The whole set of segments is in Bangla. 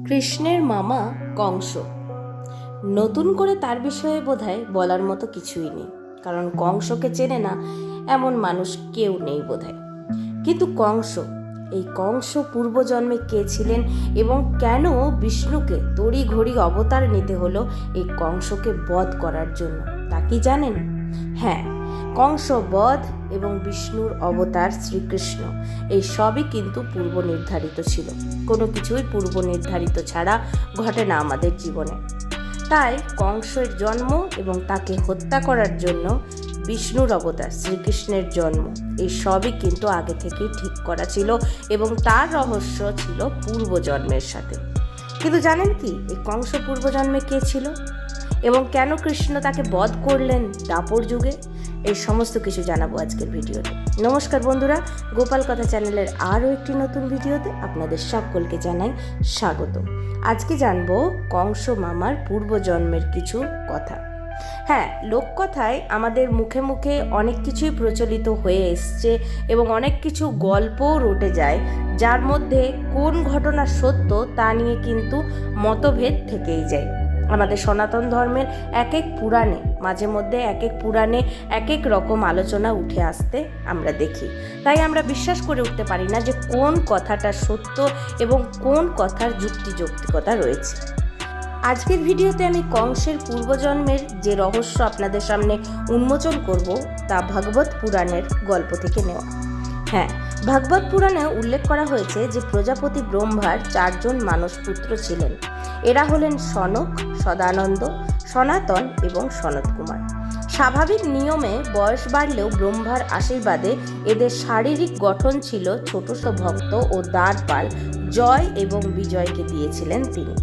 কৃষ্ণের মামা কংস। নতুন করে তার বিষয়ে বোধহয় বলার মতো কিছুই নেই, কারণ কংসকে চেনে না এমন মানুষ কেউ নেই বোধহয়। কিন্তু এই কংস পূর্বজন্মে কে ছিলেন এবং কেন বিষ্ণুকে তড়িঘড়ি অবতার নিতে হলো এই কংসকে বধ করার জন্য, তা কি জানেন? হ্যাঁ, কংস বধ এবং বিষ্ণুর অবতার শ্রীকৃষ্ণ, এই সবই কিন্তু পূর্ব নির্ধারিত ছিল। কোনো কিছুই পূর্ব নির্ধারিত ছাড়া ঘটে না আমাদের জীবনে। তাই কংসের জন্ম এবং তাকে হত্যা করার জন্য বিষ্ণুর অবতার শ্রীকৃষ্ণের জন্ম, এই সবই কিন্তু আগে থেকেই ঠিক করা ছিল এবং তার রহস্য ছিল পূর্বজন্মের সাথে। কিন্তু জানেন কি, এই কংস পূর্বজন্মে কে ছিল এবং কেন কৃষ্ণ তাকে বধ করলেন দাপর যুগে? এই সমস্ত কিছু জানাবো আজকের ভিডিওতে। নমস্কার বন্ধুরা, গোপাল কথা চ্যানেলের আরও একটি নতুন ভিডিওতে আপনাদের সকলকে জানাই স্বাগত। আজকে জানবো কংস মামার পূর্বজন্মের কিছু কথা। হ্যাঁ, লোককথায় আমাদের মুখে মুখে অনেক কিছুই প্রচলিত হয়ে এসছে এবং অনেক কিছু গল্পও রটে যায়, যার মধ্যে কোন ঘটনা সত্য তা নিয়ে কিন্তু মতভেদ থেকেই যায়। আমাদের সনাতন ধর্মের এক এক পুরাণে মাঝে মধ্যে এক এক রকম আলোচনা উঠে আসতে আমরা দেখি। তাই আমরা বিশ্বাস করে উঠতে পারি না যে কোন কথাটা সত্য এবং কোন কথার যুক্তিযৌক্তিকতা রয়েছে। আজকের ভিডিওতে আমি কংসের পূর্বজন্মের যে রহস্য আপনাদের সামনে উন্মোচন করব, তা ভাগবত পুরাণের গল্প থেকে নেওয়া। হ্যাঁ, ভাগবত পুরাণে উল্লেখ করা হয়েছে যে প্রজাপতি ব্রহ্মার 4 জন মানসপুত্র ছিলেন। এরা হলেন সনক, সদানন্দ, সনাতন এবং সনত কুমার। স্বাভাবিক নিয়মে বয়স বাড়লেও ব্রহ্মার আশীর্বাদে এদের শারীরিক গঠন ছিল ছোটস ভক্ত ও দ্বারপাল জয় এবং বিজয়কে দিয়েছিলেন তিনি।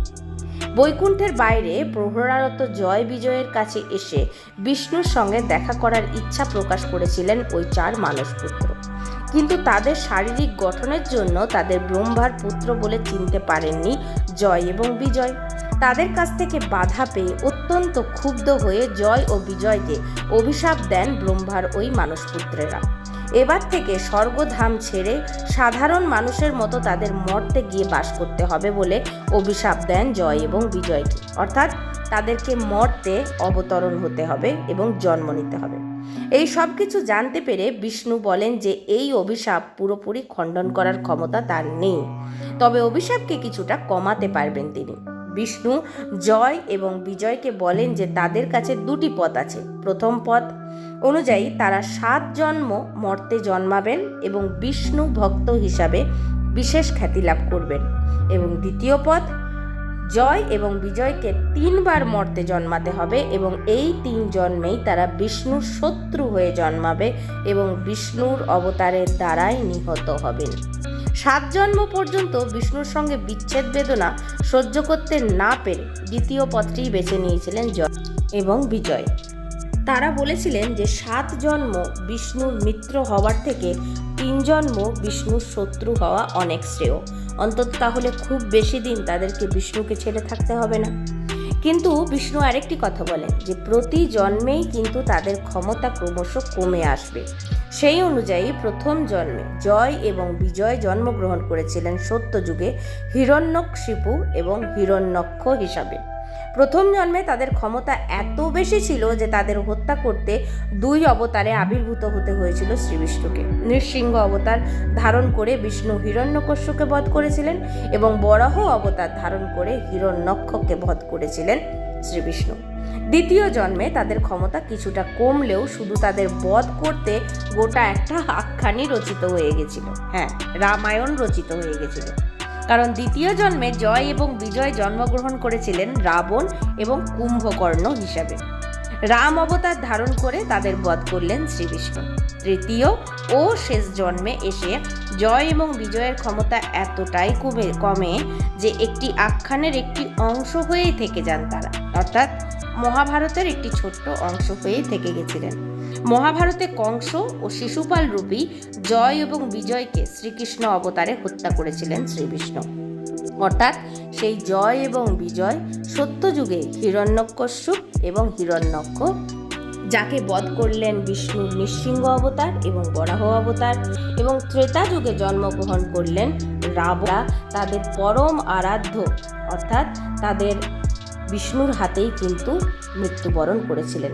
বৈকুণ্ঠের বাইরে প্রহরারত জয় বিজয়ের কাছে এসে বিষ্ণুর সঙ্গে দেখা করার ইচ্ছা প্রকাশ করেছিলেন ওই 4 মানসপুত্র। কিন্তু তাদের শারীরিক গঠনের জন্য তাদের ব্রহ্মার পুত্র বলে চিনতে পারেননি জয় এবং বিজয়। তাদের কাছ থেকে বাধা পেয়ে অত্যন্ত ক্ষুব্ধ হয়ে জয় ও বিজয়কে অভিশাপ দেন ব্রহ্মার ওই মানসপুত্রেরা। এবার থেকে স্বর্গধাম ছেড়ে সাধারণ মানুষের মতো তাদের মর্তে গিয়ে বাস করতে হবে বলে অভিশাপ দেন জয় এবং বিজয়কে, অর্থাৎ তাদেরকে মর্তে অবতরণ হতে হবে এবং জন্ম নিতে হবে। এই সব কিছু জানতে পেরে বিষ্ণু বলেন যে এই অভিশাপ পুরোপুরি খণ্ডন করার ক্ষমতা তার নেই, তবে অভিশাপকে কিছুটা কমাতে পারবেন তিনি। বিষ্ণু জয় এবং বিজয়কে বলেন যে তাদের কাছে 2টি পথ আছে। প্রথম পথ অনুযায়ী তারা 7 জন্ম মর্তে জন্মাবেন এবং বিষ্ণু ভক্ত হিসাবে বিশেষ খ্যাতি লাভ করবেন, এবং দ্বিতীয় পথ জয় এবং বিজয়কে 3 বার মর্তে জন্মাতে হবে এবং এই 3 জন্মেই তারা বিষ্ণুর শত্রু হয়ে জন্মাবে এবং বিষ্ণুর অবতারের দ্বারাই নিহত হবেন। 7 জন্ম পর্যন্ত বিষ্ণুর সঙ্গে বিচ্ছেদ বেদনা সহ্য করতে না পেরে দ্বিতীয় পথটিই বেছে নিয়েছিলেন জয় এবং বিজয়। তারা বলেছিলেন যে 7 জন্ম বিষ্ণুর মিত্র হওয়ার থেকে 3 জন্ম বিষ্ণুর শত্রু হওয়া অনেক শ্রেয়। অন্তত তাহলে খুব বেশি দিন তাদেরকে বিষ্ণুকে ছেড়ে থাকতে হবে না। কিন্তু বিষ্ণু আরেকটি কথা বলেন যে প্রতি জন্মেই কিন্তু তাদের ক্ষমতা ক্রমশ কমে আসবে। সেই অনুযায়ী প্রথম জন্মে জয় এবং বিজয় জন্মগ্রহণ করেছিলেন সত্যযুগে হিরণ্যকশিপু এবং হিরণ্যক্ষ হিসাবে। প্রথম জন্মে তাদের ক্ষমতা এত বেশি ছিল যে তাদের হত্যা করতে 2 অবতারে আবির্ভূত হতে হয়েছিল শ্রীবিষ্ণুকে। নৃসিংহ অবতার ধারণ করে বিষ্ণু হিরণ্যকশ্যকে বধ করেছিলেন এবং বরাহ অবতার ধারণ করে হিরণ্যক্ষকে বধ করেছিলেন শ্রীবিষ্ণু। দ্বিতীয় জন্মে তাদের ক্ষমতা কিছুটা কমলেও শুধু তাদের বধ করতে গোটা একটা আখ্যানই রচিত হয়ে গেছিল। হ্যাঁ, রামায়ণ রচিত হয়ে গেছিল। কারণ দ্বিতীয় জন্মে জয় এবং বিজয় জন্মগ্রহণ করেছিলেন রাবণ এবং কুম্ভকর্ণ হিসাবে। রাম অবতার ধারণ করে তাদের বধ করলেন শ্রীবিষ্ণু। তৃতীয় ও শেষ জন্মে এসে জয় এবং বিজয়ের ক্ষমতা এতটাই কমে যে একটি আখ্যানের একটি অংশ হয়েই থেকে যান তারা, অর্থাৎ মহাভারতের একটি ছোট্ট অংশ হয়েই থেকে গেছিলেন। মহাভারতে কংস ও শিশুপাল রূপী জয় এবং বিজয়কে শ্রীকৃষ্ণ অবতারে হত্যা করেছিলেন শ্রীবিষ্ণু। অর্থাৎ সেই জয় এবং বিজয় সত্যযুগে হিরণ্যকশ্যপ এবং হিরণ্যক্ষ, যাকে বধ করলেন বিষ্ণুর নৃসিংহ অবতার এবং বরাহ অবতার, এবং ত্রেতা যুগে জন্মগ্রহণ করলেন রাবণ তাদের পরম আরাধ্য অর্থাৎ তাদের বিষ্ণুর হাতেই কিন্তু মৃত্যুবরণ করেছিলেন।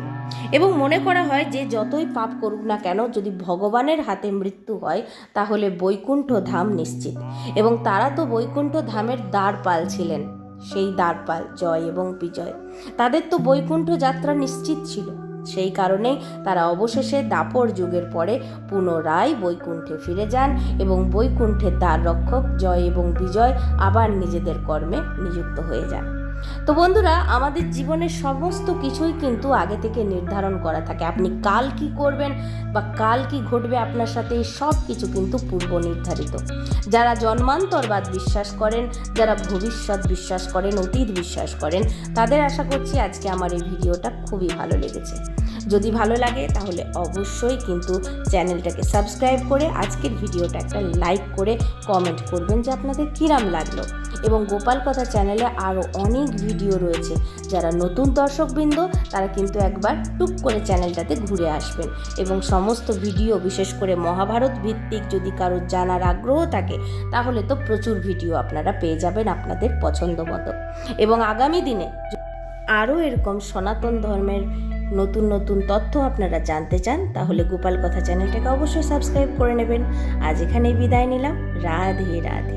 এবং মনে করা হয় যে যতই পাপ করুক না কেন, যদি ভগবানের হাতে মৃত্যু হয় তাহলে বৈকুণ্ঠ ধাম নিশ্চিত। এবং তারা তো বৈকুণ্ঠ ধামের দ্বারপাল ছিলেন, সেই দ্বারপাল জয় এবং বিজয়, তাদের তো বৈকুণ্ঠ যাত্রা নিশ্চিত ছিল। সেই কারণেই তারা অবশেষে দাপর যুগের পরে পুনরায় বৈকুণ্ঠে ফিরে যান এবং বৈকুণ্ঠের দ্বার রক্ষক জয় এবং বিজয় আবার নিজেদের কর্মে নিযুক্ত হয়ে যান। তো বন্ধুরা, আমাদের জীবনের সমস্ত কিছুই কিন্তু আগে থেকে নির্ধারণ করা থাকে। আপনি কাল কি করবেন বা কাল কি ঘটবে আপনার সাথে, সব কিছু কিন্তু পূর্ব নির্ধারিত। যারা জন্মান্তরবাদ বিশ্বাস করেন, যারা ভবিষ্যৎ বিশ্বাস করেন, অতীত বিশ্বাস করেন, তাদের আশা করছি আজকে আমার এই ভিডিওটা খুবই ভালো লেগেছে। যদি ভালো লাগে তাহলে অবশ্যই কিন্তু চ্যানেলটাকে সাবস্ক্রাইব করে আজকের ভিডিওটা একটা লাইক করে কমেন্ট করবেন যে আপনাদের কিরাম লাগলো। এবং গোপাল কথা চ্যানেলে আরও অনেক ভিডিও রয়েছে। যারা নতুন দর্শকবৃন্দ তারা কিন্তু একবার টুক করে চ্যানেলটাতে ঘুরে আসবেন এবং সমস্ত ভিডিও, বিশেষ করে মহাভারত ভিত্তিক যদি কারোর জানার আগ্রহ থাকে তাহলে তো প্রচুর ভিডিও আপনারা পেয়ে যাবেন আপনাদের পছন্দ মতো। এবং আগামী দিনে আরও এরকম সনাতন ধর্মের নতুন নতুন তথ্য আপনারা জানতে চান তাহলে গোপাল কথা চ্যানেলটাকে অবশ্যই সাবস্ক্রাইব করে নেবেন। আজ এখানেই বিদায় নিলাম। রাধে রাধে।